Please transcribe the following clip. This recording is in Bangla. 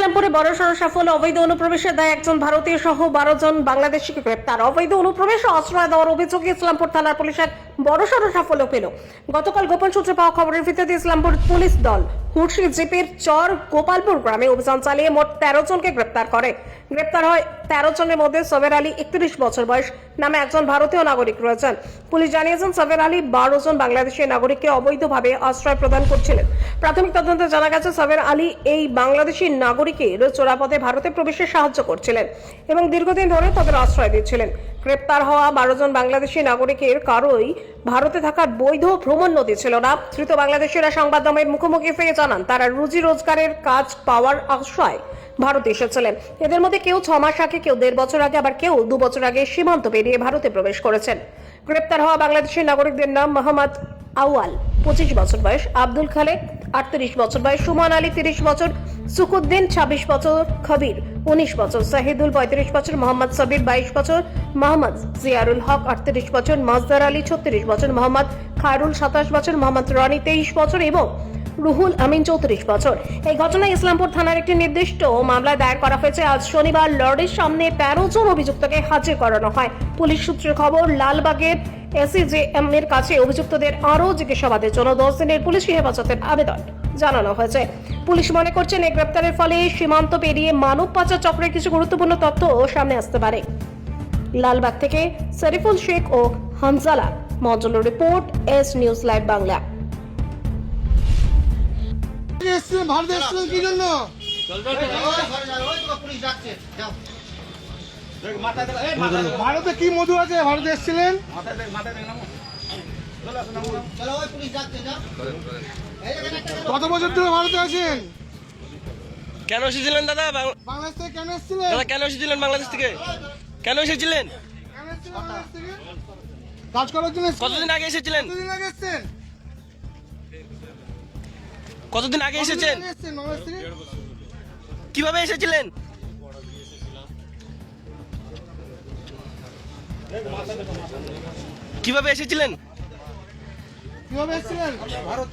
ইসলামপুরে বড়সড় সাফল্য। অবৈধ অনুপ্রবেশের দায়ে একজন ভারতীয় সহ 12 জন বাংলাদেশিকে গ্রেপ্তার। অবৈধ অনুপ্রবেশ ও আশ্রয় দেওয়ার অভিযোগে ইসলামপুর থানার পুলিশ এক বড়সড় সাফল্য পেল। গতকাল গোপন সূত্রে পাওয়া খবরের ভিত্তিতে ইসলামপুর পুলিশ দল হুড়শি জিপির চর গোপালপুর গ্রামে অভিযান চালিয়ে মোট 13 জনকে গ্রেপ্তার করে। গ্রেপ্তার হয় 13 জনের মধ্যে সবের আলী 31 বছর বয়স নামে একজন ভারতীয় নাগরিক রয়েছেন। পুলিশ জানিয়েছেন সবের আলী 12 জন বাংলাদেশি নাগরিককে অবৈধভাবে আশ্রয় প্রদান করছিলেন। প্রাথমিক তদন্তে জানা গেছে সবের আলী এই বাংলাদেশি নাগরিকের চোরাপথে ভারতে প্রবেশে সাহায্য করছিলেন এবং দীর্ঘদিন ধরে তাদের আশ্রয় দিচ্ছিলেন। গ্রেপ্তার হওয়া 12 জন বাংলাদেশি নাগরিকের কারোই ভারতে থাকার বৈধ ভ্রমণ নথি ছিল না। ধৃত বাংলাদেশিরা সংবাদ মাধ্যমের মুখোমুখি হয়ে জানান তারা রুজি রোজগারের কাজ পাওয়ার আশায় ভারতে এসেছিলেন। এদের মধ্যে কেউ 6 মাস আগে, কেউ 1.5 বছর আগে, আবার কেউ 2 বছর আগে সীমান্ত পেরিয়ে ভারতে প্রবেশ করেছেন। গ্রেপ্তার হওয়া বাংলাদেশি নাগরিকদের নাম মোহাম্মদ আউয়াল 25 বছর বয়স, আব্দুল খালেক 38 বছর বয়স, সুমন আলী 30 বছর, সুকুদ্দিন 26 বছর, খবির 19 বছর, শাহিদুল 35 বছর, মোহাম্মদ সাবির 22 বছর, মোহাম্মদ জিয়ারুল হক 38 বছর, মাজদার আলী 36 বছর, মোহাম্মদ খায়রুল 27 বছর, মোহাম্মদ রনি 23 বছর এবং রুহুল আমিন 34 বছর। এই ঘটনায় ইসলামপুর থানার একটি নির্দিষ্ট মামলায় দায়ের করা হয়েছে। আজ শনিবার লর্ডের সামনে 13 জন অভিযুক্তকে হাজির করানো হয়। পুলিশ সূত্রের খবর, লালবাগের এসিজেএম এর কাছে অভিযুক্তদের আরও জিজ্ঞাসাবাদের জন্য 10 দিনের পুলিশি হেফাজতের আবেদন জানানো হয়েছে। পুলিশ মনে করছেন এই গ্রেপ্তারের ফলে সীমান্ত পেরিয়ে মানব পাচার চক্রের কিছু গুরুত্বপূর্ণ তথ্য সামনে আসতে পারে। লালবাগ থেকে শরীফুল শেখ ও হামজালা মজুলের report, S news live Bangla. ভারতে কি মধু আছে? ভারতে এসেছিলেন? কত বছর ধরে ভারতে আছেন? কেন এসেছিলেন দাদা? বাংলাদেশ থেকে কেন এসেছিলেন? দাদা কেন এসেছিলেন বাংলাদেশ থেকে? কেন এসেছিলেন? কেন এসেছিলেন বাংলাদেশ থেকে? কাজ করার জন্য এসেছিলেন? কতদিন আগে এসেছিলেন? কতদিন আগে এসেছেন? কতদিন আগে এসেছেন? কতদিন আগে এসেছেন বাংলাদেশ থেকে? কিভাবে এসেছিলেন? কিভাবে এসেছিলেন? কিভাবে এসেছিলেন? ভারত